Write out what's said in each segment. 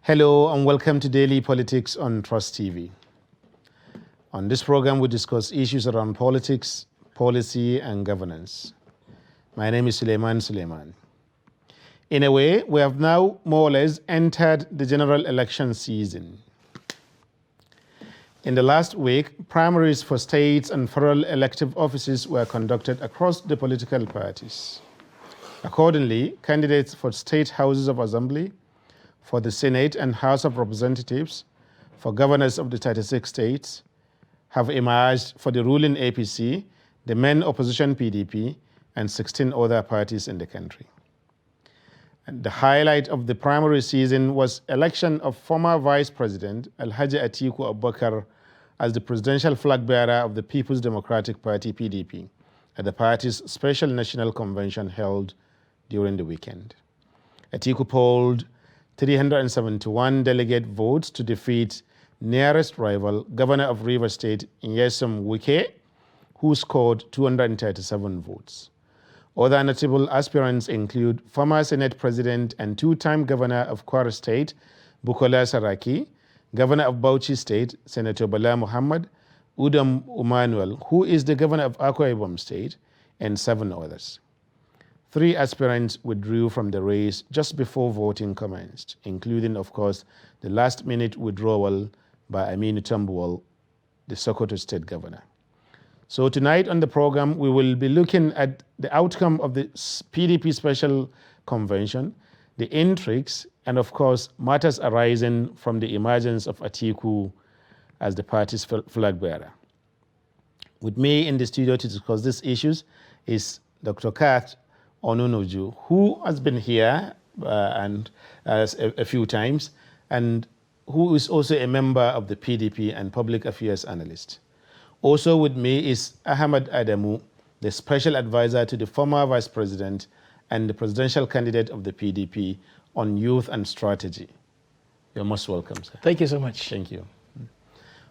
Hello and welcome to Daily Politics on Trust TV. On this program, we discuss issues around politics, policy, and governance. My name is Suleiman. In a way, we have now more or less entered the general election season. In the last week, primaries for states and federal elective offices were conducted across the political parties. Accordingly, candidates for state houses of assembly, for the Senate and House of Representatives, for governors of the 36 states, have emerged for the ruling APC, the main opposition PDP, and 16 other parties in the country. And the highlight of the primary season was election of former Vice President Alhaji Atiku Abubakar as the presidential flag bearer of the People's Democratic Party PDP at the party's special national convention held during the weekend. Atiku polled 371 delegate votes to defeat nearest rival, Governor of Rivers State, Nyesom Wike, who scored 237 votes. Other notable aspirants include former Senate President and two-time Governor of Kwara State, Bukola Saraki, Governor of Bauchi State, Senator Bala Muhammad, Udom Emmanuel, who is the Governor of Akwa Ibom State, and 7 others. 3 aspirants withdrew from the race just before voting commenced, including, of course, the last-minute withdrawal by Aminu Tambuwal, the Sokoto State Governor. So tonight on the program, we will be looking at the outcome of the PDP Special Convention, the intrigues, and of course, matters arising from the emergence of Atiku as the party's flag bearer. With me in the studio to discuss these issues is Dr. Kath Onunuju, who has been here a few times, and who is also a member of the PDP and public affairs analyst. Also with me is Ahmad Adamu, the special advisor to the former vice president and the presidential candidate of the PDP on youth and strategy. You're most welcome, sir. Thank you so much. Thank you.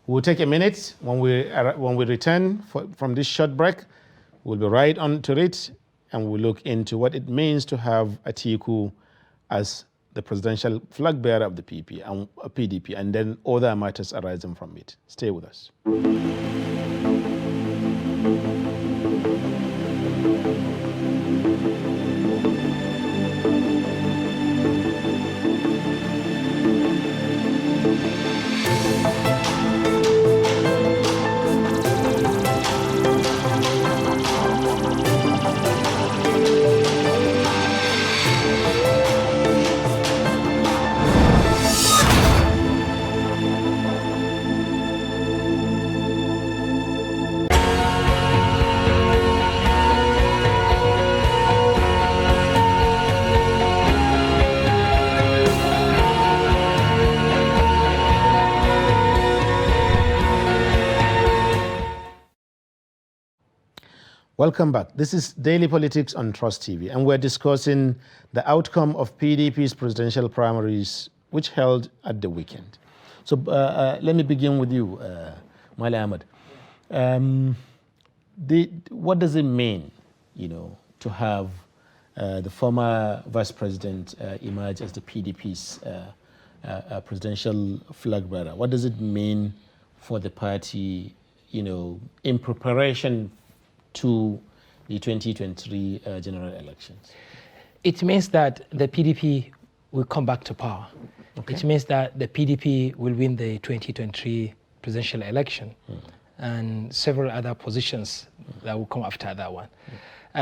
We'll take a minute. When we return from this short break, we'll be right on to it, and we'll look into what it means to have Atiku as the presidential flag bearer of the PDP, and then other matters arising from it. Stay with us. Welcome back. This is Daily Politics on Trust TV, and we're discussing the outcome of PDP's presidential primaries, which held at the weekend. So let me begin with you, Mali Ahmed. What does it mean, to have the former vice president emerge as the PDP's presidential flag bearer? What does it mean for the party, in preparation to the 2023 general elections? It means that the PDP will come back to power. Okay. It means that the PDP will win the 2023 presidential election and several other positions that will come after that one.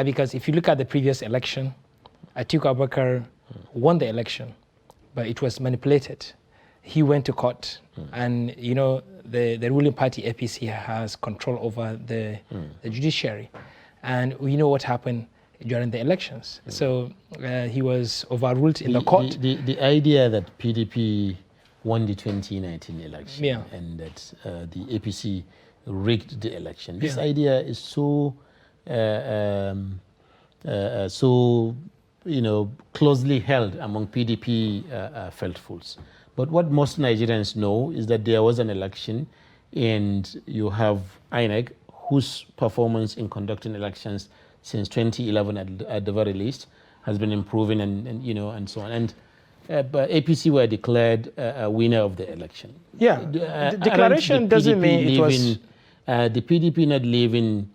Because if you look at the previous election, Atiku Abubakar won the election, but it was manipulated. He went to court, and the ruling party APC has control over the judiciary, and we know what happened during the elections. So he was overruled in the court. The idea that PDP won the 2019 election and that the APC rigged the election. This idea is so closely held among PDP faithfuls. But what most Nigerians know is that there was an election, and you have INEC, whose performance in conducting elections since 2011 at the very least has been improving, and so on. And but APC were declared a winner of the election. Yeah, the declaration doesn't mean it was... the PDP not living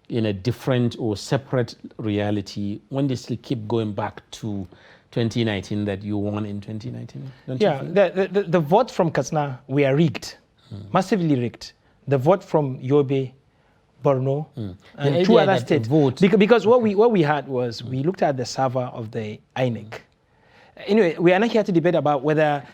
in a different or separate reality when they still keep going back to 2019 that you won in 2019? Yeah, the votes from Katsina were rigged, massively rigged. The vote from Yobe, Borno, and two other states. Because what we had was, we looked at the server of the INEC. Anyway, we are not here to debate about whether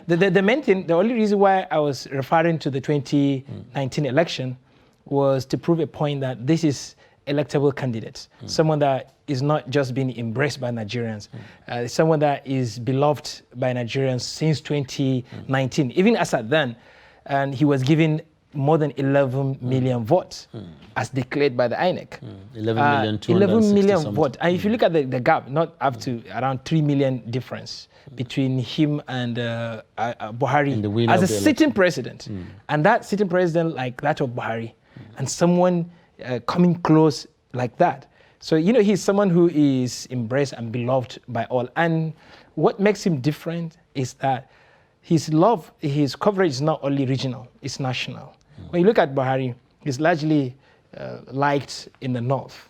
the main thing, the only reason why I was referring to the 2019 election was to prove a point that this is electable candidates, someone that is not just being embraced by Nigerians, someone that is beloved by Nigerians since 2019. Even as at then, and he was given more than 11 million votes as declared by the INEC. 11 million votes. And if you look at the gap, not up to around 3 million difference between him and Buhari as a sitting president. And that sitting president like that of Buhari, and someone coming close like that. So, you know, he's someone who is embraced and beloved by all. And what makes him different is that his coverage is not only regional, it's national. When you look at Buhari, he's largely liked in the north,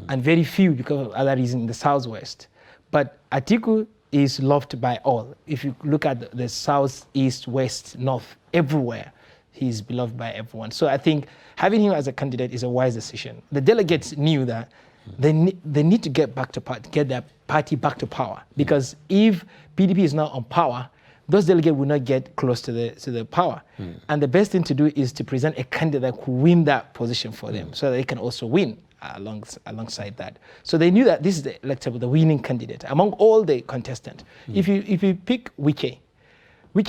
and very few because of other reasons in the southwest. But Atiku is loved by all. If you look at the south, east, west, north, everywhere, he's beloved by everyone. So I think having him as a candidate is a wise decision. The delegates knew that they need to get their party back to power, because if PDP is not on power, those delegates will not get close to the power. And the best thing to do is to present a candidate that could win that position for them, so that they can also win alongside that. So they knew that this is the winning candidate among all the contestants. If you pick Wike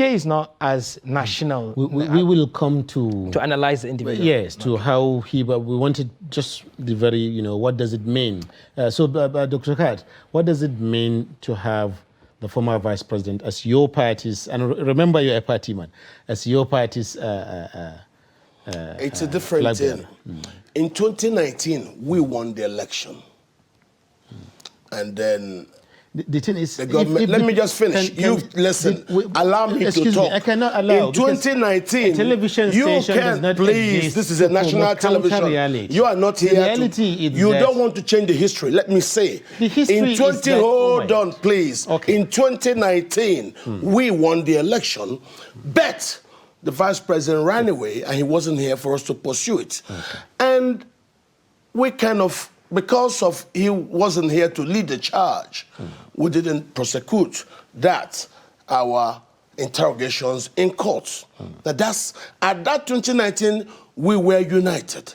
is not as national. We will come to analyze the individual. Yes, to how he. But we wanted just the very, what does it mean? So, Dr. Kat, what does it mean to have the former vice president as your party's, and remember you're a party man, as your party's it's a different thing. In 2019, we won the election. And then the thing is, the government, let me just finish. Listen, allow me to talk. Me, I cannot allow. In 2019, television station does not please, this is a national television. Reality. You are not here you don't want to change the history. Let me say. The history hold on, please. Okay. In 2019, we won the election, but the vice president ran away and he wasn't here for us to pursue it. Okay. And we kind of, because of he wasn't here to lead the charge, we didn't prosecute our interrogations in court. At that 2019, we were united.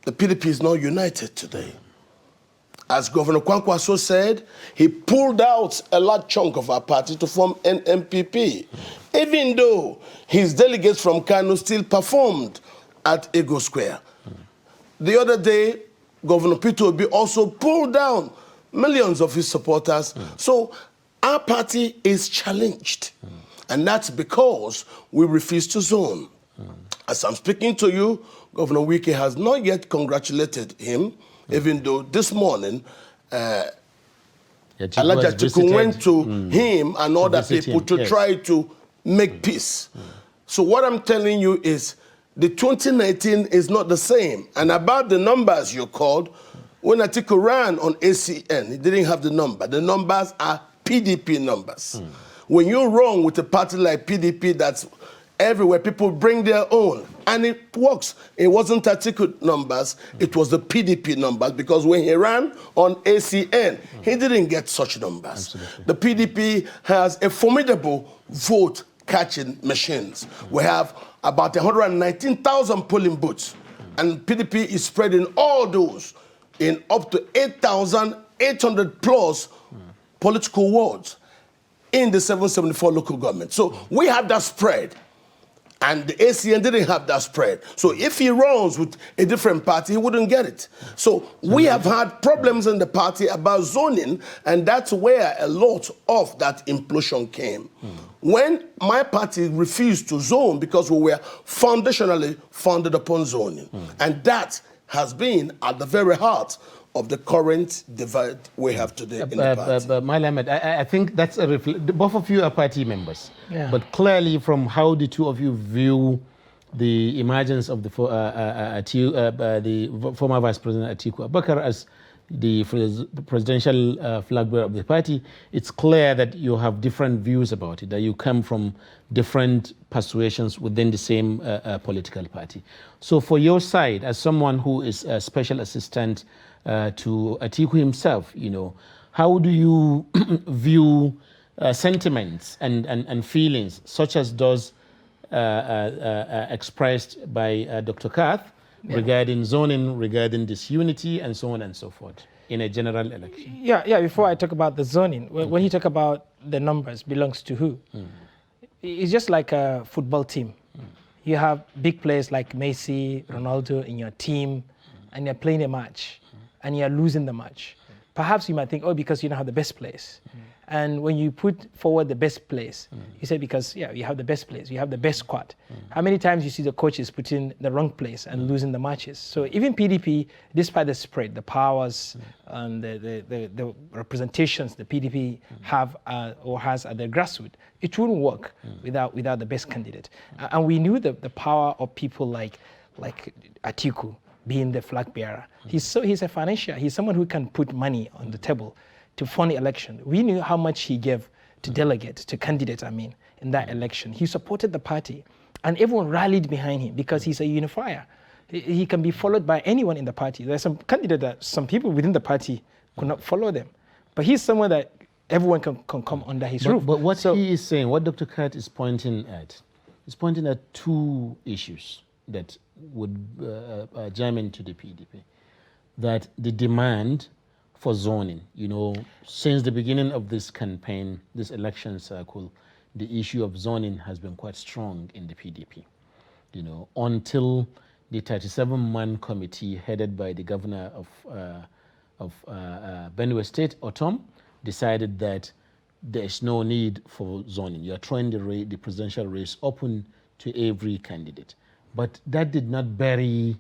The PDP is not united today. As Governor Kwankwaso said, he pulled out a large chunk of our party to form an MPP, even though his delegates from Kano still performed at Ego Square. The other day, Governor Peter Obi also pulled down millions of his supporters. So our party is challenged. And that's because we refuse to zone. As I'm speaking to you, Governor Wike has not yet congratulated him, even though this morning, Elijah Atiku went to him and other people to try to make peace. So what I'm telling you is, the 2019 is not the same. And about the numbers you called, when Atiku ran on ACN, he didn't have the number. The numbers are PDP numbers. When you run with a party like PDP that's everywhere, people bring their own. And it works. It wasn't Atiku numbers, it was the PDP numbers, because when he ran on ACN, he didn't get such numbers. Absolutely. The PDP has a formidable vote-catching machines. We have about 119,000 polling booths, and PDP is spreading all those in up to 8,800 plus political wards in the 774 local government. So we have that spread, and the ACN didn't have that spread. So if he runs with a different party, he wouldn't get it. So we have had problems in the party about zoning, and that's where a lot of that implosion came. When my party refused to zone because we were foundationally founded upon zoning. And that has been at the very heart of the current divide we have today in the party. Malamed, I think that's both of you are party members. Yeah. But clearly from how the two of you view the emergence of the former Vice President Atiku Abubakar as the presidential flag bearer of the party, it's clear that you have different views about it, that you come from different persuasions within the same political party. So for your side, as someone who is a special assistant to Atiku himself, how do you view sentiments and feelings such as those expressed by Dr. Kath regarding zoning, regarding disunity, and so on and so forth in a general election? Yeah. Before I talk about the zoning, when you talk about the numbers, belongs to who? It's just like a football team. You have big players like Messi, Ronaldo in your team, and you're playing a match, and you're losing the match. Perhaps you might think, oh, because you don't have the best players. And when you put forward the best players, you say because, you have the best players, you have the best squad. How many times you see the coaches putting the wrong place and losing the matches? So even PDP, despite the spread, the powers and the representations the PDP have or has at the grassroots, it wouldn't work without the best candidate. And we knew the power of people like Atiku being the flag bearer. He's a financier. He's someone who can put money on the table to fund the election. We knew how much he gave to delegates, to candidates, in that election. He supported the party, and everyone rallied behind him because he's a unifier. He can be followed by anyone in the party. There's some candidate that some people within the party could not follow them, but he's someone that everyone can come under his roof. But what he is saying, what Dr. Kurt is pointing at two issues that would germane to the PDP. That the demand for zoning, since the beginning of this campaign, this election cycle, the issue of zoning has been quite strong in the PDP, until the 37-man committee headed by the governor of Benue State, Otom, decided that there is no need for zoning. You are throwing the presidential race open to every candidate. But that did not bury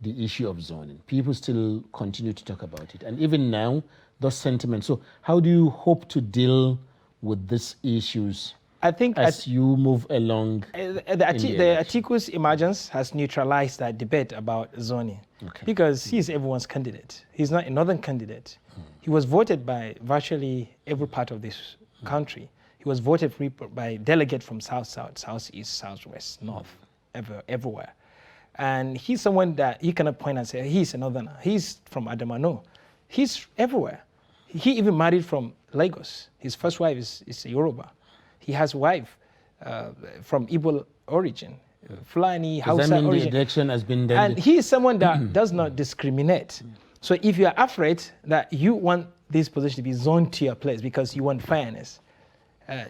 the issue of zoning. People still continue to talk about it. And even now, those sentiments. So how do you hope to deal with these issues I think as you move along? The Atiku's emergence has neutralized that debate about zoning because he's everyone's candidate. He's not a northern candidate. He was voted by virtually every part of this country. He was voted by delegates from south, southeast, southwest, north, everywhere. And he's someone that you cannot point and say, he's a northerner. He's from Adamano. He's everywhere. He even married from Lagos. His first wife is a Yoruba. He has a wife from Igbo origin, Fulani, Hausa origin. The election has been done. And he is someone that does not discriminate. So if you are afraid that you want this position to be zoned to your place because you want fairness,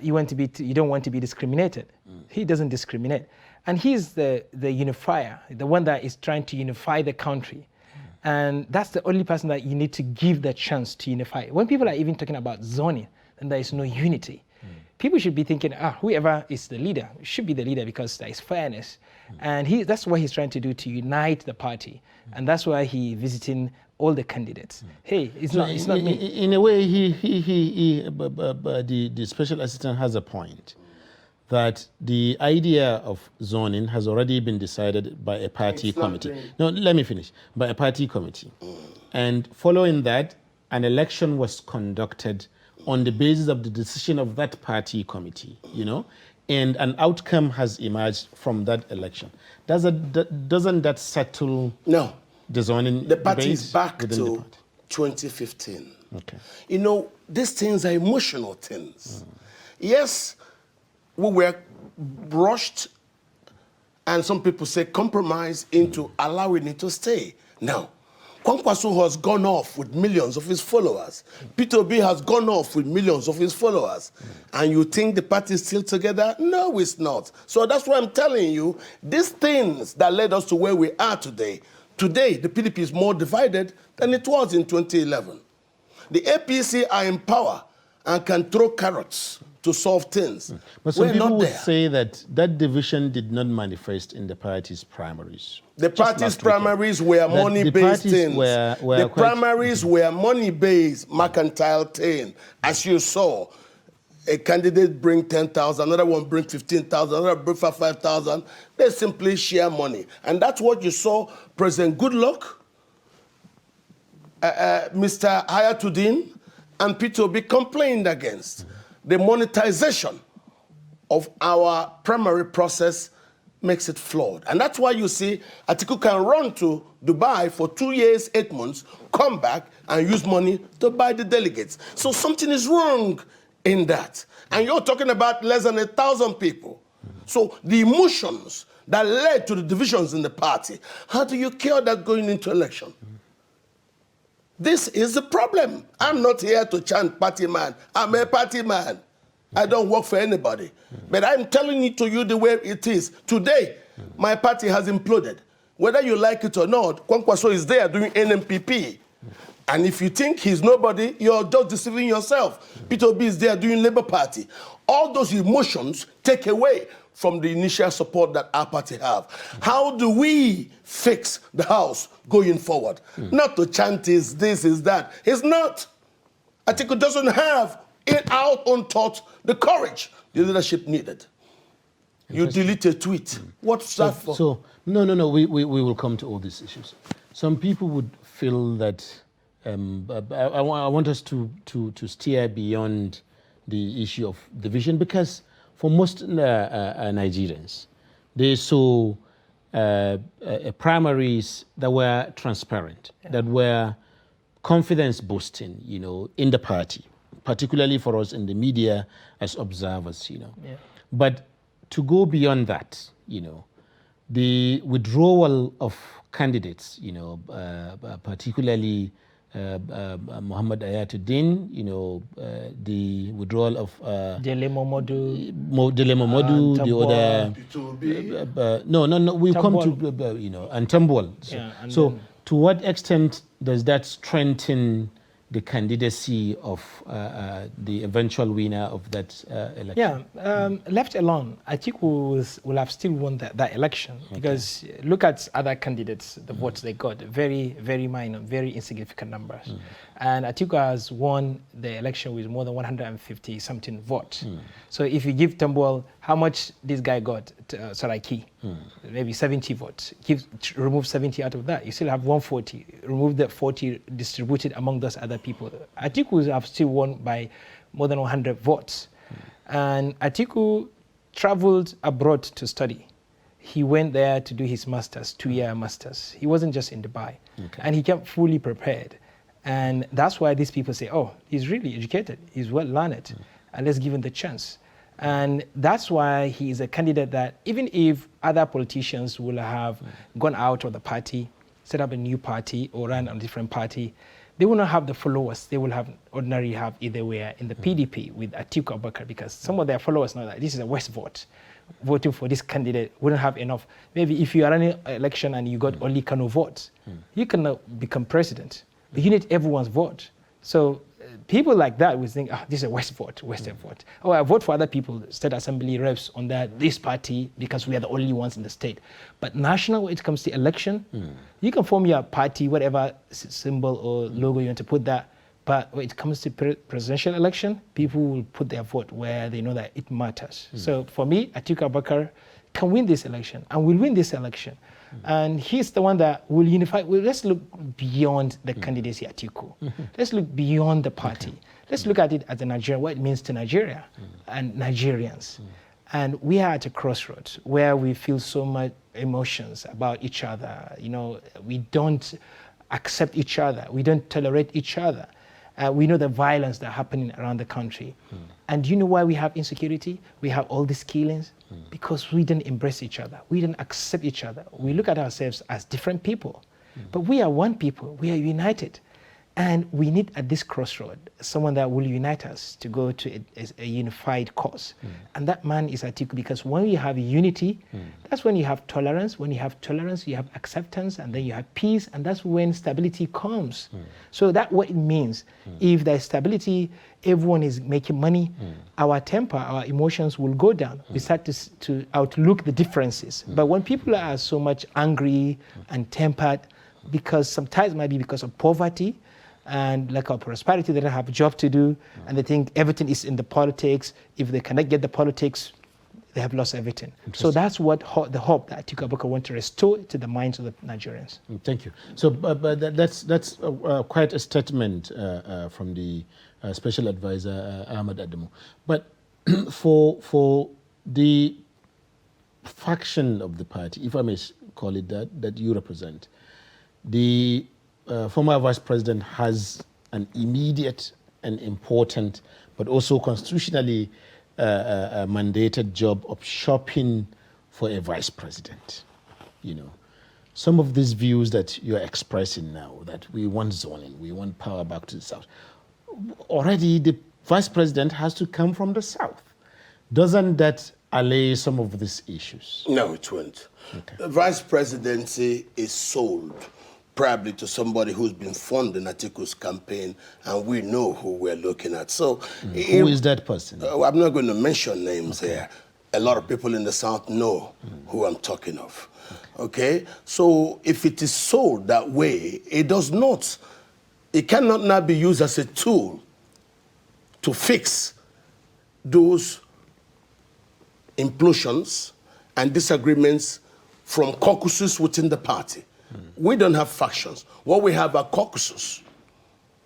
you don't want to be discriminated. He doesn't discriminate. And he's the unifier, the one that is trying to unify the country. And that's the only person that you need to give the chance to unify. When people are even talking about zoning, then there is no unity. People should be thinking, whoever is the leader should be the leader because there is fairness. And that's what he's trying to do, to unite the party. And that's why he's visiting all the candidates. Hey, it's not me. In a way, the special assistant has a point. That the idea of zoning has already been decided by a party committee. No, let me finish. By a party committee. And following that, an election was conducted on the basis of the decision of that party committee, and an outcome has emerged from that election. Doesn't that settle the zoning? The party is back to 2015. Okay. These things are emotional things. Yes, we were brushed, and some people say compromise into allowing it to stay. Now, Kwankwaso has gone off with millions of his followers. Peter Obi has gone off with millions of his followers. And you think the party is still together? No, it's not. So that's why I'm telling you, these things that led us to where we are today, the PDP is more divided than it was in 2011. The APC are in power and can throw carrots to solve things. But some We're people not would there. say that that division did not manifest in the party's primaries. The party's primaries were money-based things. The quite, primaries were money-based, mercantile thing. As you saw, a candidate bring 10,000, another one bring 15,000, another bring 5,000. They simply share money. And that's what you saw President Goodluck, Mr. Hayatuddin, and P2B complained against. The monetization of our primary process makes it flawed. And that's why you see Atiku can run to Dubai for 2 years, 8 months, come back and use money to buy the delegates. So something is wrong in that. And you're talking about less than 1,000 people. So the emotions that led to the divisions in the party, how do you cure that going into election? This is the problem. I'm not here to chant party man. I'm a party man. I don't work for anybody. But I'm telling it to you the way it is. Today, my party has imploded. Whether you like it or not, Kwankwaso is there doing NMPP. And if you think he's nobody, you're just deceiving yourself. P2B is there doing Labour Party. All those emotions take away from the initial support that our party have. How do we fix the house going forward? Not to chant is this, is that. It's not. I think it doesn't have, in our own thoughts, the courage the leadership needed. You delete a tweet. What's that for? So, no, we will come to all these issues. Some people would feel that, I want us to steer beyond the issue of division, because for most Nigerians, they saw primaries that were transparent, that were confidence boosting, in the party, particularly for us in the media as observers, Yeah. But to go beyond that, the withdrawal of candidates, particularly Muhammad Ayatuddin, the withdrawal of Dele Momodu, the other. No, we'll come to, and Tambuwal. So to what extent does that strengthen the candidacy of the eventual winner of that election? Yeah, left alone, Atiku will have still won that election, because look at other candidates, the votes they got, very, very minor, very insignificant numbers. And Atiku has won the election with more than 150 something votes. So if you give Tambuwal how much this guy got, Saraki, maybe 70 votes, remove 70 out of that, you still have 140, remove the 40 distributed among those other people. Atiku have still won by more than 100 votes. And Atiku traveled abroad to study. He went there to do his master's, 2-year master's. He wasn't just in Dubai. And he came fully prepared. And that's why these people say, oh, he's really educated, he's well learned, and let's give him the chance. And that's why he is a candidate that, even if other politicians will have gone out of the party, set up a new party or run on a different party, they will not have the followers they will have ordinarily have either way in the PDP with Atiku Abubakar, because some of their followers know that this is a West vote. Voting for this candidate wouldn't have enough. Maybe if you are running an election and you got only Kano votes, you cannot become president. But you need everyone's vote. So people like that will think, this is a West vote, Western vote. Oh, I vote for other people, state assembly reps on this party because we are the only ones in the state. But national, when it comes to election, you can form your party, whatever symbol or logo you want to put that. But when it comes to presidential election, people will put their vote where they know that it matters. So for me, Atiku Abubakar can win this election and will win this election. And he's the one that will unify. Well, let's look beyond the candidacy Atiku. Let's look beyond the party. Let's look at it as a Nigerian, what it means to Nigeria and Nigerians. And we are at a crossroads where we feel so much emotions about each other. We don't accept each other. We don't tolerate each other. We know the violence that's happening around the country. And do you know why we have insecurity? We have all these killings? Because we didn't embrace each other. We didn't accept each other. We look at ourselves as different people. But we are one people. We are united. And we need at this crossroad someone that will unite us to go to a unified cause. And that man is Atiku, because when you have unity, that's when you have tolerance. When you have tolerance, you have acceptance, and then you have peace, and that's when stability comes. So that's what it means. If there's stability, everyone is making money, our temper, our emotions will go down. We start to outlook the differences. But when people are so much angry and tempered, because sometimes it might be because of poverty, and lack of prosperity, they don't have a job to do, and they think everything is in the politics. If they cannot get the politics, they have lost everything. So that's what the hope that Atiku Abubakar wants to restore to the minds of the Nigerians. Thank you. So but that's quite a statement from the Special Advisor Ahmad Adamu. But for the faction of the party, if I may call it that you represent, the former Vice President has an immediate and important, but also constitutionally mandated job of shopping for a Vice President. You know, some of these views that you're expressing now, that we want zoning, we want power back to the South, already the Vice President has to come from the South. Doesn't that allay some of these issues? No, it won't. Okay. The Vice Presidency is sold probably to somebody who's been funding Atiku's campaign, and we know who we're looking at. So, who is that person? I'm not going to mention names here. A lot of people in the South know who I'm talking of. Okay? So, if it is sold that way, it cannot now be used as a tool to fix those implosions and disagreements from caucuses within the party. We don't have factions. What we have are caucuses.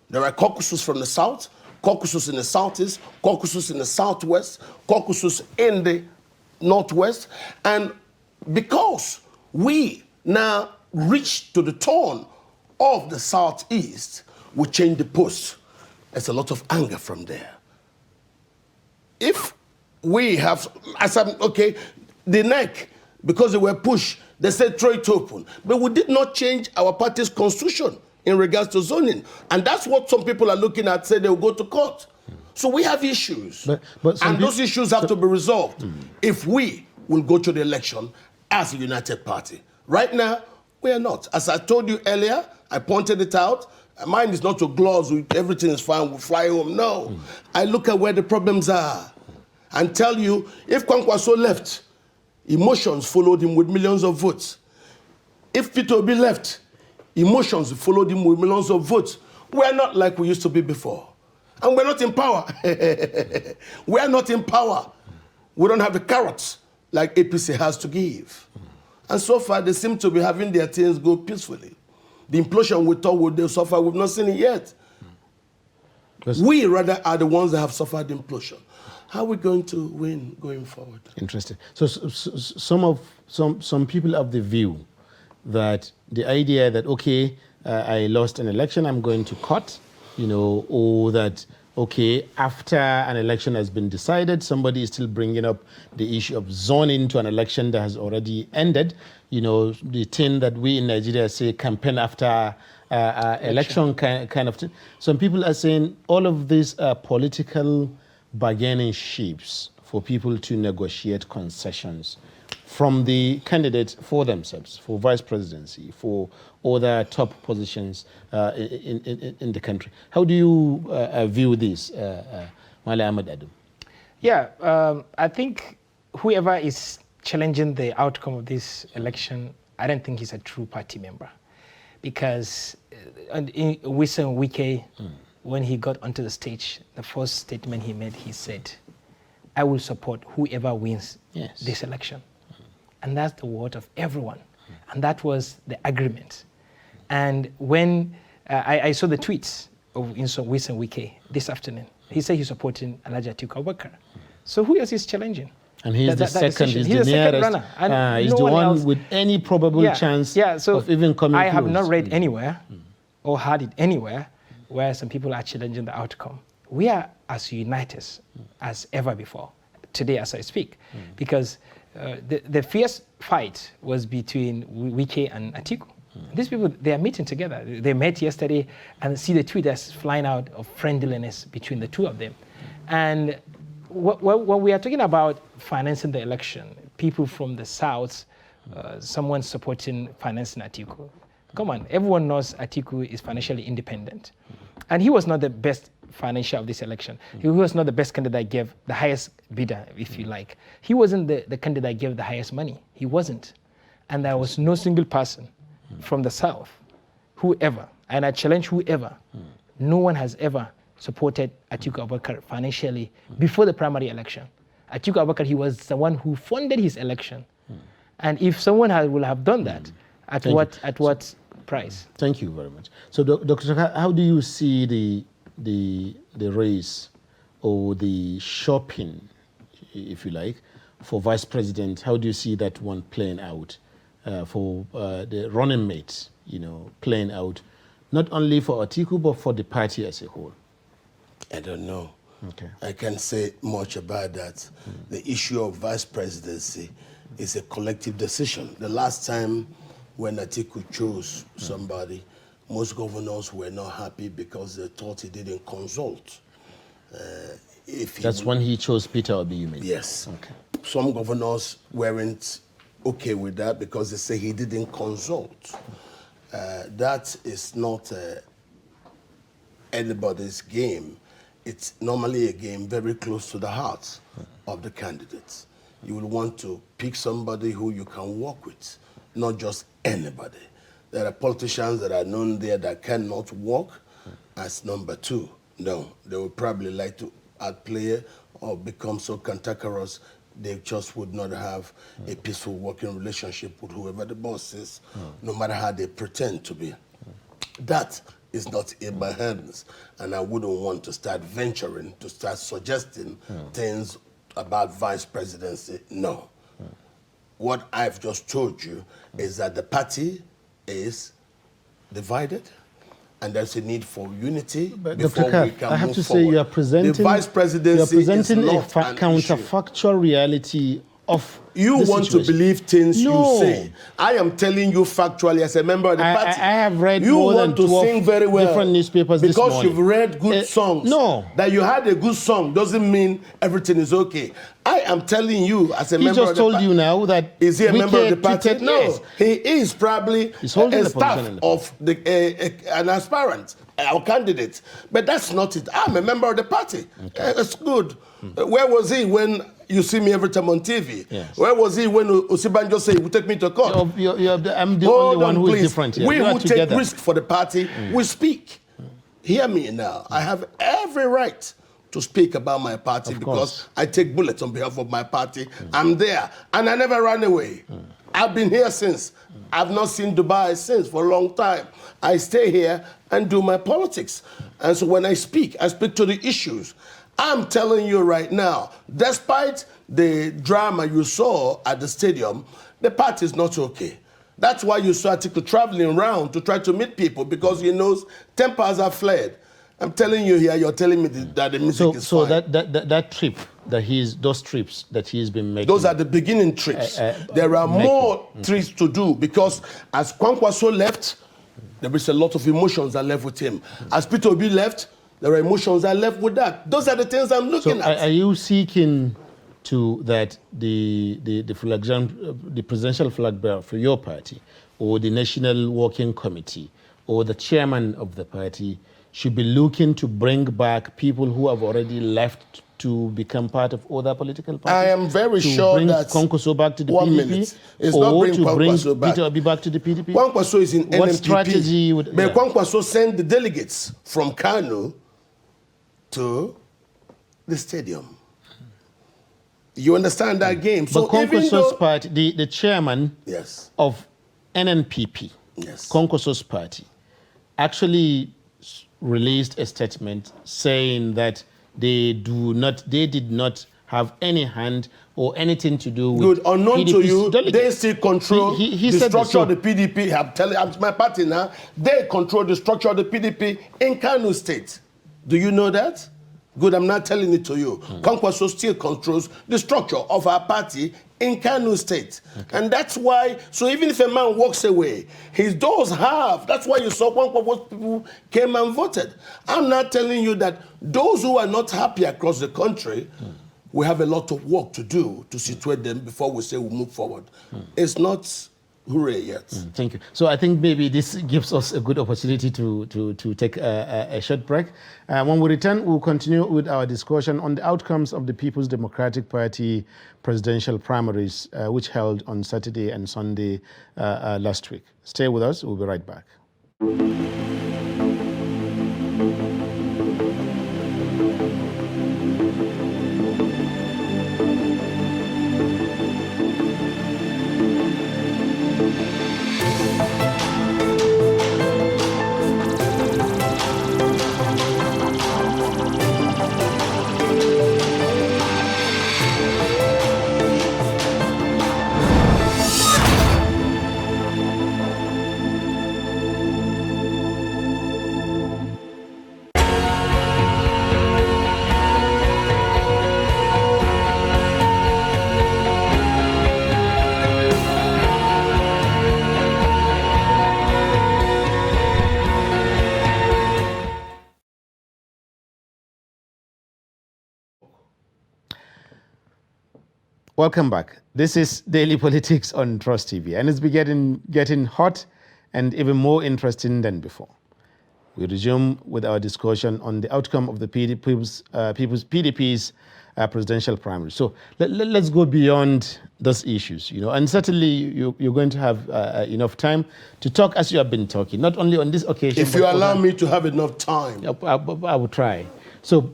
There are caucuses from the South, caucuses in the Southeast, caucuses in the Southwest, caucuses in the Northwest. And because we now reach to the turn of the Southeast, we change the post. There's a lot of anger from there. If we have, the neck, because they were pushed, they said throw it open. But we did not change our party's constitution in regards to zoning. And that's what some people are looking at, say they will go to court. So we have issues. And those issues have to be resolved if we will go to the election as a united party. Right now, we are not. As I told you earlier, I pointed it out. Mine is not to gloss, everything is fine, we'll fly home. No. I look at where the problems are and tell you, if Kwankwaso left, emotions followed him with millions of votes. If Peter Obi left, emotions followed him with millions of votes. We're not like we used to be before. And we're not in power. We are not in power. We don't have the carrots like APC has to give. And so far, they seem to be having their things go peacefully. The implosion we thought would they suffer, we've not seen it yet. We rather are the ones that have suffered the implosion. How are we going to win going forward? Interesting. So some people have the view that the idea that, okay, I lost an election, I'm going to court, or that, okay, after an election has been decided, somebody is still bringing up the issue of zoning to an election that has already ended. The thing that we in Nigeria say campaign after election kind of thing. Some people are saying all of these are political bargaining chips for people to negotiate concessions from the candidates for themselves, for vice presidency, for other top positions in the country. How do you view this, Mala Ahmad Adam? Yeah, I think whoever is challenging the outcome of this election, I don't think he's a true party member. Because in Wilson Wike, when he got onto the stage, the first statement he made, he said, I will support whoever wins this election. And that's the word of everyone. And that was the agreement. And when I saw the tweets of Wilson Wike this afternoon, he said he's supporting Alhaji Atiku Abubakar. So who else is challenging? And he's the second, he's the nearest. Runner. He's the one with any probable chance of even coming close. I have not read anywhere or heard it anywhere where some people are challenging the outcome. We are as united as ever before, today as I speak, because the fierce fight was between Wike and Atiku. These people, they are meeting together. They met yesterday and see the tweets flying out of friendliness between the two of them. And when we are talking about financing the election, people from the South, someone supporting financing Atiku. Come on, everyone knows Atiku is financially independent. And he was not the best financier of this election. He was not the best candidate that gave the highest bidder, if you like. He wasn't the candidate that gave the highest money. He wasn't. And there was no single person from the South, whoever, and I challenge whoever, no one has ever supported Atiku Abubakar financially before the primary election. Atiku Abubakar, he was the one who funded his election. And if someone will have done that, at what price? Thank you very much. So, Dr. Saka, how do you see the race or the shopping, if you like, for vice president? How do you see that one playing out for the running mates, playing out, not only for Atiku, but for the party as a whole? I don't know. Okay. I can't say much about that. The issue of vice presidency is a collective decision. The last time when Atiku chose somebody, most governors were not happy because they thought he didn't consult. That's when he chose Peter Obi, you mean? Yes. Okay. Some governors weren't okay with that because they say he didn't consult. That is not anybody's game. It's normally a game very close to the heart of the candidates. You will want to pick somebody who you can work with, not just anybody. There are politicians that are known there that cannot work as number two. No, they would probably like to outplay or become so cantankerous they just would not have a peaceful working relationship with whoever the boss is, no matter how they pretend to be. That is not in my hands, and I wouldn't want to start venturing, to start suggesting things about vice presidency. No. What I've just told you is that the party is divided, and there's a need for unity before we can I have move to forward. say you are presenting, the vice presidency is not an counterfactual reality of you the want situation. to believe things No. you say. I am telling you factually as a member of the party. I have read you more want than to 12 sing very well different newspapers because this morning. you've read good songs. No. That you had a good song doesn't mean everything is okay. I am telling you as a He member of just the told party. you now that Is he a member of the party? tweeted, No, yes. he is probably He's holding a the position staff in the of an aspirant, our candidate. But that's not it. I'm a member of the party. Okay. It's good. Where was he when you see me every time on TV? Yes. Where was he when Osibanjo said, "You take me to court"? I'm the Hold only one on, who is please. different here. We are who together. take risk for the party, we speak. Hear me now. I have every right to speak about my party because I take bullets on behalf of my party. I'm there, and I never ran away. I've been here since. I've not seen Dubai since for a long time. I stay here and do my politics. And so when I speak to the issues. I'm telling you right now, despite the drama you saw at the stadium, the party is not okay. That's why you saw Atiku traveling around to try to meet people because he knows tempers are flared. I'm telling you here, you're telling me that the music is fine. So that trip, those trips that he's been making. Those are the beginning trips. There are more trips to do because as Kwankwaso left, there is a lot of emotions that left with him. As Peter Obi left, there are emotions that left with that. Those are the things I'm looking at. Are you seeking to that the presidential flag bearer for your party or the National Working Committee or the chairman of the party should be looking to bring back people who have already left to become part of other political parties? I am very sure that... Kwankwaso back to the one PDP? minute. It's or not bring to bring Kwankwaso back. Peter Obi back to the PDP? Kwankwaso is in NMPP. What strategy would... But Kwankwaso sent the delegates from Kano to the stadium. You understand that game? But So Kwankwaso's party, the chairman of NNPP, Kwankwaso's party, actually released a statement saying that they did not have any hand or anything to do with Good. Unknown PDP's to you, delegates. they still control He the said structure of the PDP. I'm telling my party now, they control the structure of the PDP in Kano State. Do you know that? Good, I'm not telling it to you. Kwankwaso still controls the structure of our party in Kano State. Okay. And that's why, so even if a man walks away, his doors have. That's why you saw Kwankwaso's people came and voted. I'm not telling you that those who are not happy across the country, we have a lot of work to do to situate them before we say we move forward. It's not hooray yet. Thank you. So I think maybe this gives us a good opportunity to take a short break. When we return, we'll continue with our discussion on the outcomes of the People's Democratic Party presidential primaries, which held on Saturday and Sunday last week. Stay with us. We'll be right back. Welcome back. This is Daily Politics on Trust TV, and it's been getting hot and even more interesting than before. We resume with our discussion on the outcome of the PDP's presidential primary. So let's go beyond those issues, and certainly you're going to have enough time to talk as you have been talking, not only on this occasion. If you allow me to have enough time. I will try. So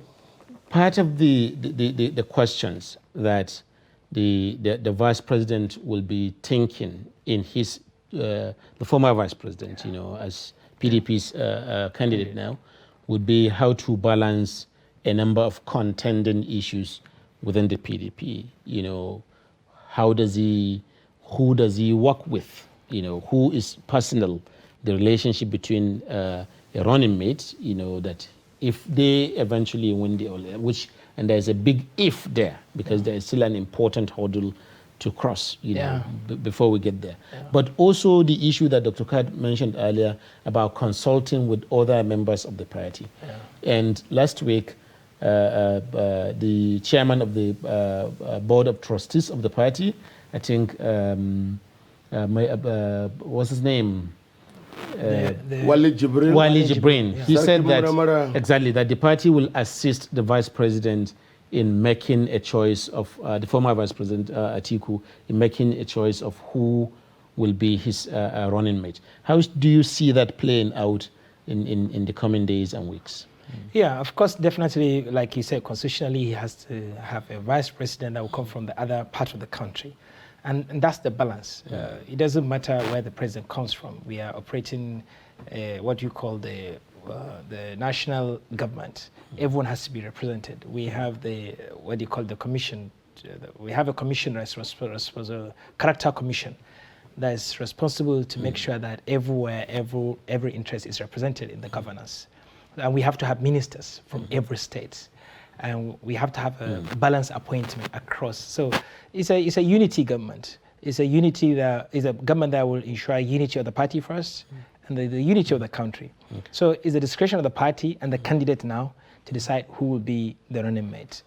part of the questions that the vice president will be thinking in his, the former vice president, as PDP's candidate now, would be how to balance a number of contending issues within the PDP. Who does he work with? Who is personal, the relationship between a running mate, that if they eventually win the which. And there's a big if there, because there is still an important hurdle to cross, before we get there. Yeah. But also the issue that Dr. Kad mentioned earlier about consulting with other members of the party. Yeah. And last week, the chairman of the board of trustees of the party, I think, what's his name? Wali Jibrin. He said that exactly that the party will assist the vice president in making a choice of the former vice president Atiku in making a choice of who will be his running mate. How do you see that playing out in the coming days and weeks? Yeah, of course, definitely, like you said, constitutionally he has to have a vice president that will come from the other part of the country. And that's the balance. It doesn't matter where the president comes from. We are operating what you call the national government. Everyone has to be represented. We have the commission. We have a commission that's a character commission that is responsible to make sure that everywhere, every interest is represented in the governance. And we have to have ministers from every state. And we have to have a balanced appointment across. So it's a unity government. It's a government that will ensure unity of the party first and the unity of the country. Okay. So it's the discretion of the party and the candidate now to decide who will be the running mate.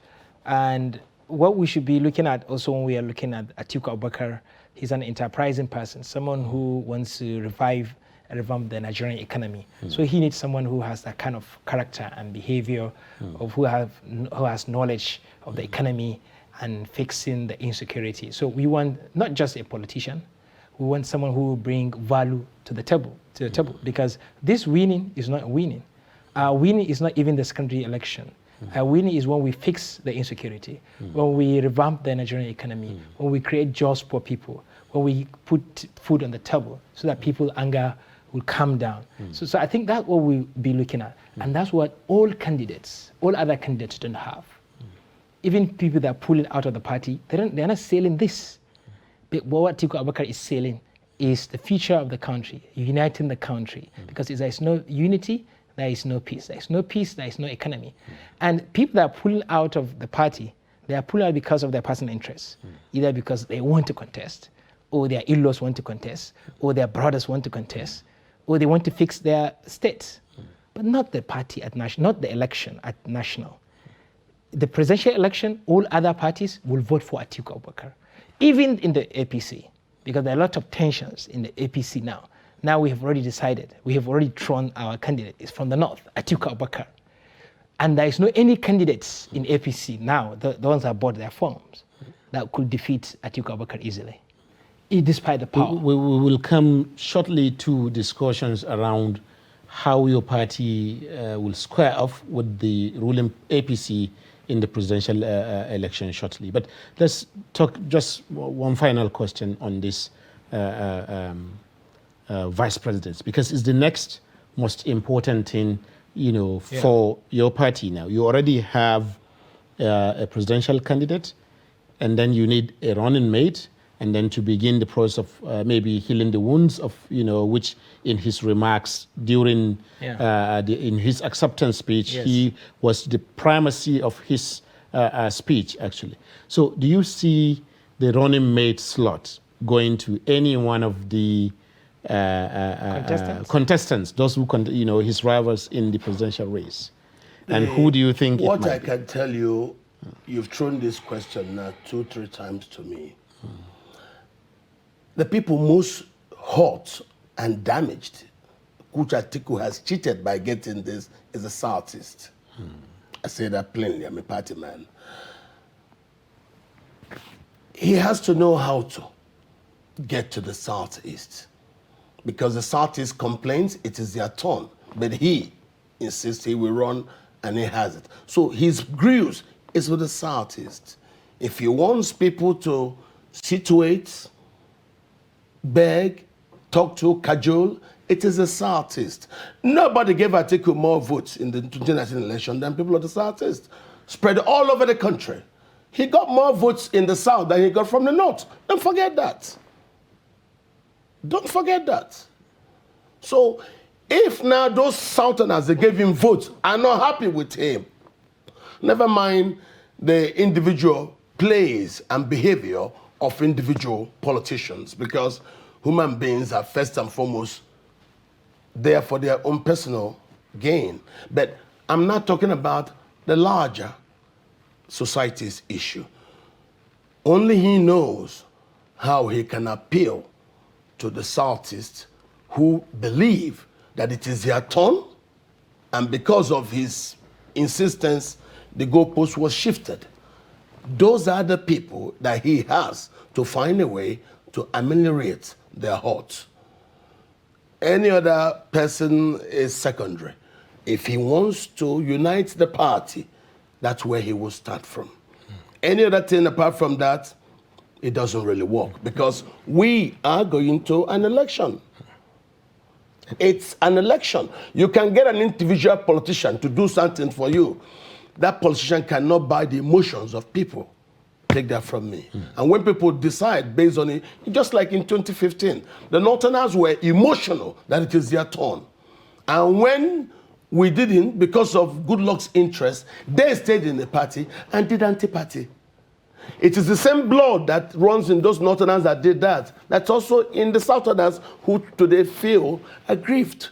And what we should be looking at also when we are looking at Atiku Abubakar, he's an enterprising person, someone who wants to revamp the Nigerian economy. So he needs someone who has that kind of character and behavior, of who has knowledge of the economy and fixing the insecurity. So we want not just a politician, we want someone who will bring value to the table, because this winning is not winning. Winning is not even the secondary election. Winning is when we fix the insecurity, when we revamp the Nigerian economy, when we create jobs for people, when we put food on the table so that people's anger will calm down. So I think that's what we'll be looking at. And that's what all other candidates don't have. Even people that are pulling out of the party, they're not selling this. But what Atiku Abubakar is selling is the future of the country, uniting the country. Because if there's no unity, there is no peace. There is no peace, there is no economy. And people that are pulling out of the party, they are pulling out because of their personal interests, either because they want to contest, or their in-laws want to contest, or their brothers want to contest, or they want to fix their states, but not the party at national, not the election at national. The presidential election, all other parties will vote for Atiku Abubakar, even in the APC, because there are a lot of tensions in the APC now. Now we have already decided, we have already drawn our candidate. It's from the north, Atiku Abubakar. And there is no any candidates in APC now, the ones that bought their forms, that could defeat Atiku Abubakar easily, despite the power. We will come shortly to discussions around how your party will square off with the ruling APC in the presidential election shortly. But let's talk just one final question on this vice presidents, because it's the next most important thing, for your party now. You already have a presidential candidate, and then you need a running mate, and then to begin the process of maybe healing the wounds of, which in his remarks during in his acceptance speech, he was the primacy of his speech, actually. So do you see the running mate slot going to any one of the contestants, those who, his rivals in the presidential race? And who do you think What it might I can tell you, you've thrown this question now 2-3 times to me. The people most hurt and damaged, which Atiku has cheated by getting this, is the Southeast. I say that plainly, I'm a party man. He has to know how to get to the Southeast, because the Southeast complains it is their turn, but he insists he will run and he has it. So his grieves is with the Southeast. If he wants people to situate, beg, talk to, cajole, it is the Southeast. Nobody gave Atiku more votes in the 2019 election than people of the Southeast, spread all over the country. He got more votes in the South than he got from the North. Don't forget that. Don't forget that. So if now those Southerners that gave him votes are not happy with him, never mind the individual plays and behavior of individual politicians, because human beings are first and foremost there for their own personal gain. But I'm not talking about the larger society's issue. Only he knows how he can appeal to the Southeast, who believe that it is their turn, and because of his insistence, the goalpost was shifted. Those are the people that he has to find a way to ameliorate their hurt. Any other person is secondary. If he wants to unite the party, that's where he will start from. Any other thing apart from that, it doesn't really work, because we are going to an election. It's an election. You can get an individual politician to do something for you. That politician cannot buy the emotions of people. Take that from me. And when people decide based on it, just like in 2015, the Northerners were emotional that it is their turn. And when we didn't, because of Goodluck's interest, they stayed in the party and did anti-party. It is the same blood that runs in those Northerners that did that. That's also in the Southerners who today feel aggrieved.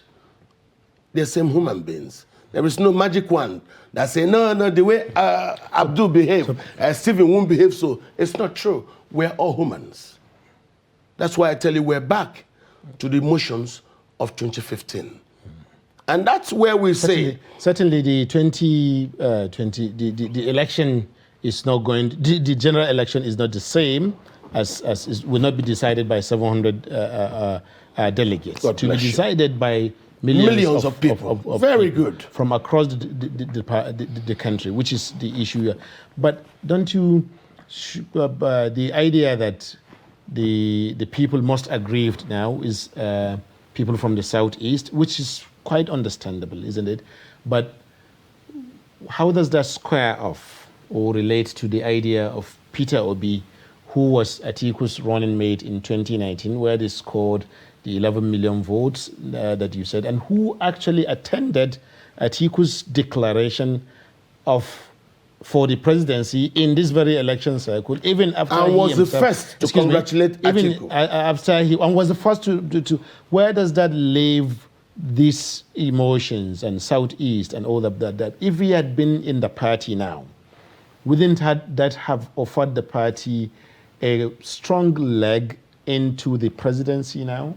They're same human beings. There is no magic wand that say, no, the way Abdul behaved, Stephen won't behave so. It's not true. We're all humans. That's why I tell you we're back to the emotions of 2015. And that's where we say... Certainly the 2020, the election is not going... The general election is not the same as will not be decided by 700 delegates. To be decided by millions of people. Very good. From across the country, which is the issue here. But don't you... the idea that the people most aggrieved now is people from the Southeast, which is quite understandable, isn't it? But how does that square off or relate to the idea of Peter Obi, who was Atiku's running mate in 2019, where they scored the 11 million votes that you said, and who actually attended Atiku's declaration for the presidency in this very election cycle, even after and he was himself, the first to congratulate even Atiku. after he and was the first to where does that leave these emotions and Southeast and all of that if he had been in the party now, wouldn't that have offered the party a strong leg into the presidency now?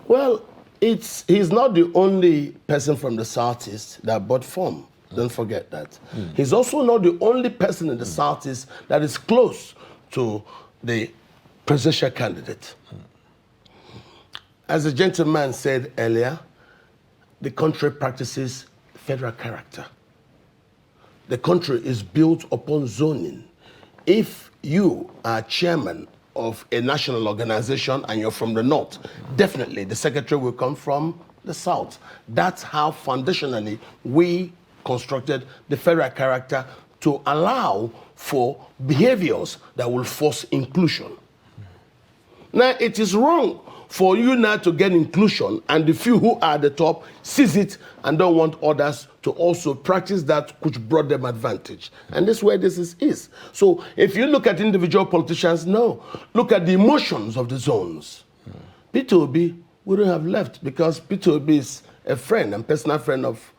Well, he's not the only person from the Southeast that bought form. Don't forget that. He's also not the only person in the Southeast that is close to the presidential candidate. As the gentleman said earlier, the country practices federal character. The country is built upon zoning. If you are chairman of a national organization and you're from the north, definitely the secretary will come from the south. That's how foundationally we constructed the federal character to allow for behaviors that will force inclusion. Now, it is wrong for you now to get inclusion and the few who are at the top seize it and don't want others to also practice that which brought them advantage. And this is where this is. So if you look at individual politicians, no. Look at the emotions of the zones. Peter Obi wouldn't have left because Peter Obi is a friend and personal friend of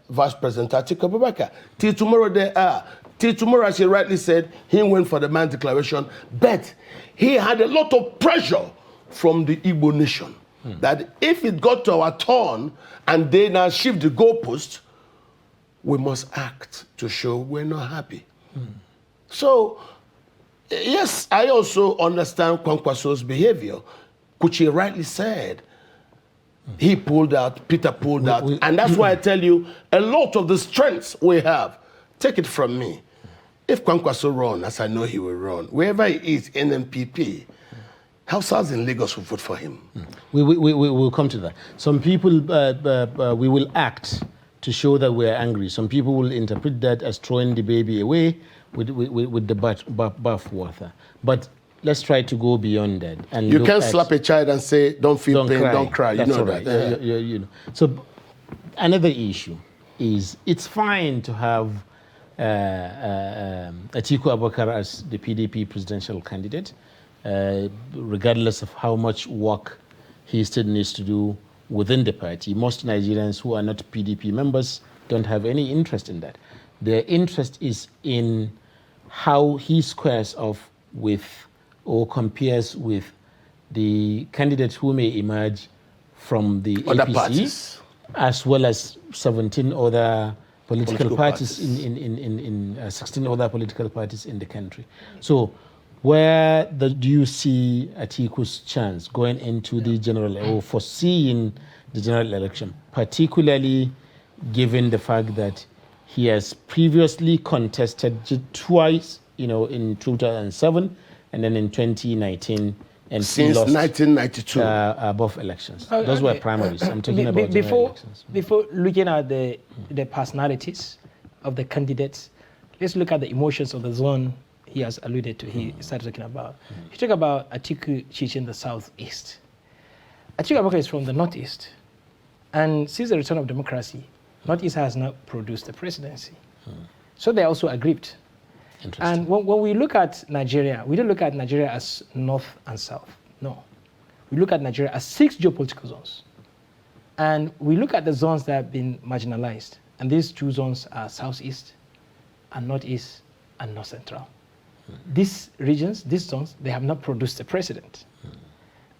Vice President Atiku Abubakar. Till tomorrow they are. Till tomorrow, as he rightly said, he went for the man declaration, but he had a lot of pressure from the Igbo nation that if it got to our turn and they now shift the goalpost, we must act to show we're not happy. So, yes, I also understand Kwankwaso's behavior, which he rightly said. He pulled out, Peter pulled out, and that's why I tell you, a lot of the strengths we have, take it from me. If Kwankwaso run, as I know he will run, wherever he is, NMPP, Hausas in Lagos will vote for him. We will come to that. Some people, we will act to show that we're angry. Some people will interpret that as throwing the baby away with the bathwater. But let's try to go beyond that. And you can't slap a child and say, don't feel pain, don't cry. That's you know right. that. You know. So another issue is it's fine to have Atiku Abubakar as the PDP presidential candidate, regardless of how much work he still needs to do within the party. Most Nigerians who are not PDP members don't have any interest in that. Their interest is in how he squares off with or compares with the candidates who may emerge from the Other APC, parties. as well as 17 other political parties. in 16 other political parties in the country. So where do you see Atiku's chance going into the general or foreseeing the general election, particularly given the fact that he has previously contested twice, in 2007 and then in 2019, and Since he lost 1992. both elections. Those were primaries. I'm talking about general elections. Before looking at the personalities of the candidates, let's look at the emotions of the zone he has alluded to. He started talking about. He talked about Atiku teaching the Southeast. Atiku Abubakar is from the Northeast, and since the return of democracy, Northeast has not produced a presidency. So they're also aggrieved. And when we look at Nigeria, we don't look at Nigeria as North and South. No. We look at Nigeria as 6 geopolitical zones. And we look at the zones that have been marginalized. And these 2 zones are Southeast and Northeast and North Central. These regions, these zones, they have not produced a president.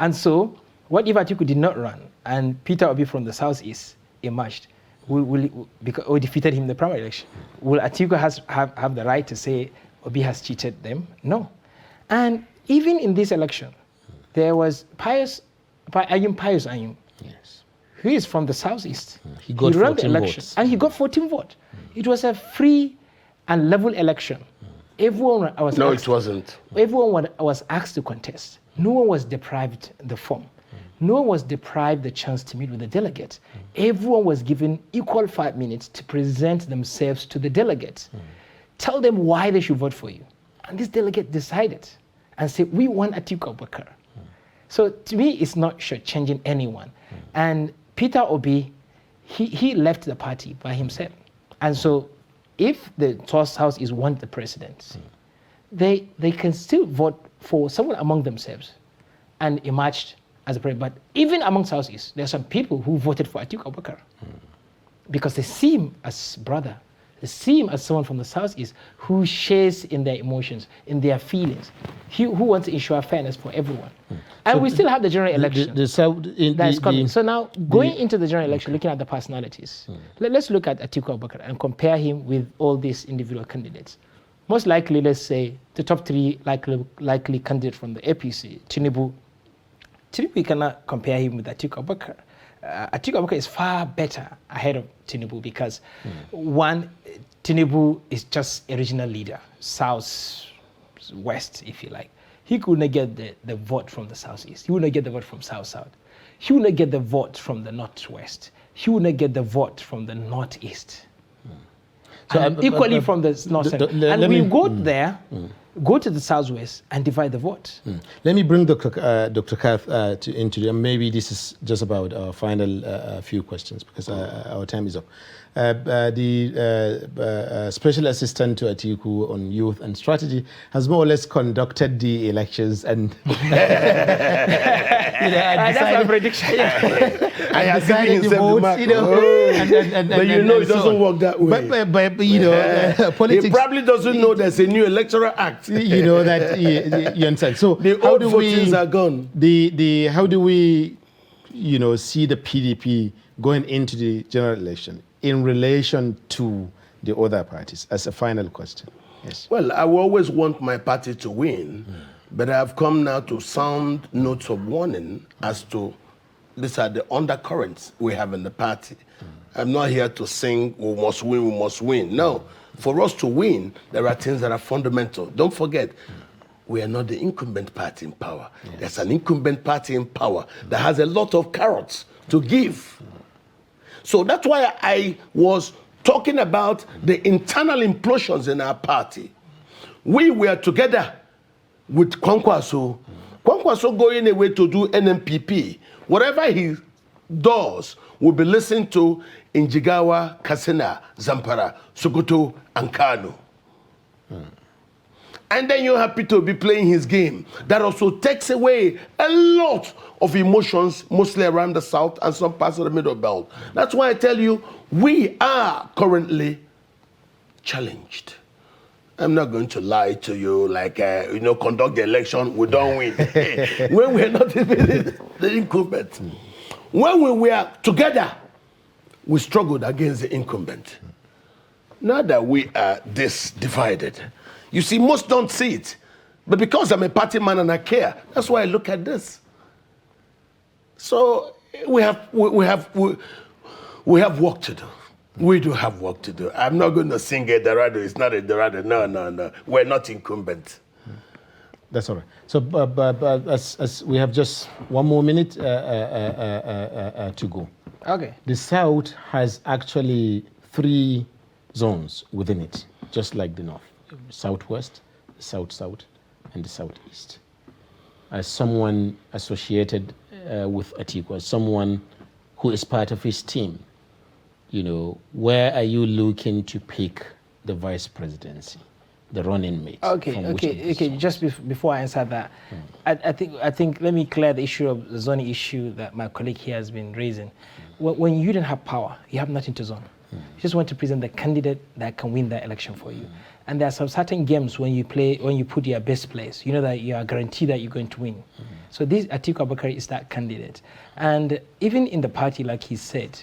And so, what if Atiku did not run and Peter Obi from the Southeast emerged? Or defeated him in the primary election? Will Atiku have the right to say Obi has cheated them? No. And even in this election, there was Pius Ayum, Yes. who is from the Southeast. He got ran the 14 election, votes. and he got 14 votes. It was a free and level election. Everyone was No, asked, it wasn't. Everyone was asked to contest. No one was deprived the form. No one was deprived the chance to meet with the delegates. Everyone was given equal 5 minutes to present themselves to the delegates. Tell them why they should vote for you. And this delegate decided and said, we want Atiku Abubakar. So to me, it's not shortchanging anyone. And Peter Obi, he left the party by himself. And so if the Trust House is want the presidency, they can still vote for someone among themselves and emerged as a president. But even among Southeast, there are some people who voted for Atiku Abubakar because they see him as brother. They see him as someone from the Southeast who shares in their emotions, in their feelings, who wants to ensure fairness for everyone. And so we still have the general election that's coming. So now, going into the general election, looking at the personalities, let's look at Atiku Abubakar and compare him with all these individual candidates. Most likely, let's say, the top three likely candidates from the APC, Tinubu, we cannot compare him with Atiku Abubakar. Atiku Abubakar is far better ahead of Tinubu because one, Tinubu is just a regional leader, South, West, if you like. He could not get the vote from the Southeast. He would not get the vote from South-South. He would not get the vote from the Northwest. He would not get the vote from the Northeast. So and equally from the North Central. And we go there, go to the Southwest and divide the vote. Let me bring Dr. Kath into the, maybe this is just about our final few questions because our time is up. The Special Assistant to Atiku on Youth and Strategy has more or less conducted the elections and that's my prediction. I have decided the votes, but it doesn't work that way. But politics. He probably doesn't know there's a new electoral act. You know that you understand. So the old votings are gone. How do we, see the PDP going into the general election in relation to the other parties? As a final question. Yes. Well, I will always want my party to win, but I have come now to sound notes of warning as to these are the undercurrents we have in the party. I'm not here to sing, we must win, we must win. No, for us to win, there are things that are fundamental. Don't forget, we are not the incumbent party in power. Yes. There's an incumbent party in power that has a lot of carrots to give. So that's why I was talking about the internal implosions in our party. We were together with Kwankwaso. Kwankwaso going away to do NMPP. Whatever he does will be listened to in Jigawa, Katsina, Zamfara, Sokoto, and Kano. And then you're happy to be playing his game. That also takes away a lot of emotions, mostly around the South and some parts of the Middle Belt. That's why I tell you, we are currently challenged. I'm not going to lie to you like, conduct the election, we don't win. When we're not even the incumbent. When we were together, we struggled against the incumbent. Now that we are this divided, you see, most don't see it. But because I'm a party man and I care, that's why I look at this. So we have work to do. We do have work to do. I'm not going to sing a Dorado. It's not a Dorado. No. We're not incumbent. That's all right. So, as we have just one more minute to go. Okay. The South has actually 3 zones within it, just like the North. Southwest, the South-South, and the Southeast. As someone associated with Atiku, as someone who is part of his team, where are you looking to pick the vice presidency, the running mate? Okay. Just before I answer that, I think let me clear the issue of the zoning issue that my colleague here has been raising. When you don't have power, you have nothing to zone. You just want to present the candidate that can win that election for you. And there are some certain games when you put your best players, you know that you are guaranteed that you're going to win. So this Atiku Abubakar is that candidate. And even in the party, like he said,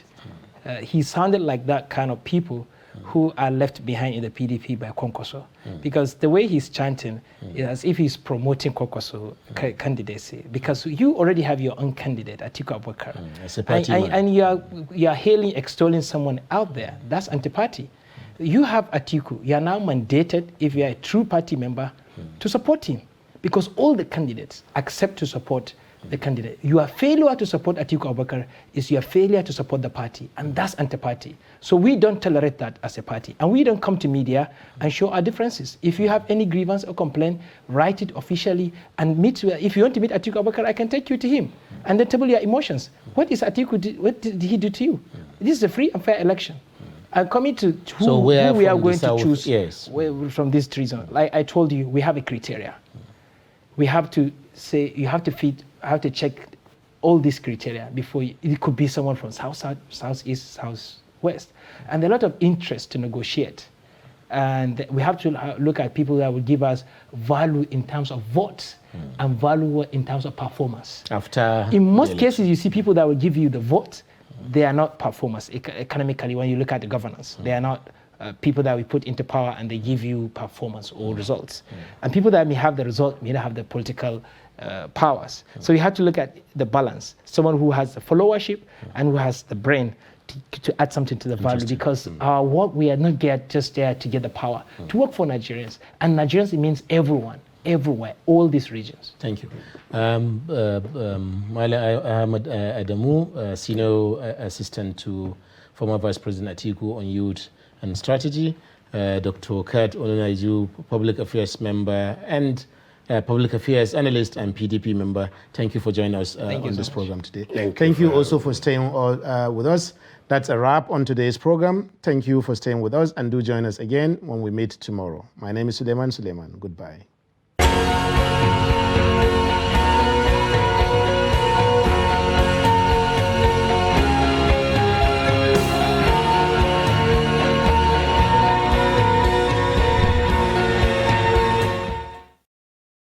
he sounded like that kind of people who are left behind in the PDP by Kwankwaso. Because the way he's chanting is as if he's promoting Kwankwaso candidacy. Because you already have your own candidate, Atiku Abubakar. And you are extolling someone out there. That's anti-party. You have Atiku. You are now mandated, if you are a true party member, to support him. Because all the candidates accept to support the candidate. Your failure to support Atiku Abubakar is your failure to support the party, and that's anti-party. So we don't tolerate that as a party, and we don't come to media and show our differences. If you have any grievance or complaint, write it officially and meet. If you want to meet Atiku Abubakar, I can take you to him, and then table your emotions. What is Atiku? What did he do to you? This is a free and fair election. And coming to who we are going to choose from this treason, like I told you, we have a criteria. We have to say, you have to check all these criteria before it could be someone from South, Southeast, Southwest. And there are a lot of interest to negotiate. And we have to look at people that will give us value in terms of votes and value in terms of performance. In most cases, you see people that will give you the vote, they are not performers economically when you look at the governance. They are not people that we put into power and they give you performance or results. And people that may have the result may not have the political powers. So you have to look at the balance. Someone who has the followership and who has the brain to add something to the value, because our work, we are not just there to get the power, to work for Nigerians. And Nigerians, it means everyone, everywhere, all these regions. Thank you. Maila Ahmed Adamu, Senior Assistant to former Vice President Atiku on Youth and Strategy, Dr. Kurt Onunaiju, Public Affairs Member and Public Affairs Analyst and PDP Member. Thank you for joining us on this program today. Thank you also for staying with us. That's a wrap on today's program. Thank you for staying with us, and do join us again when we meet tomorrow. My name is Suleiman. Goodbye.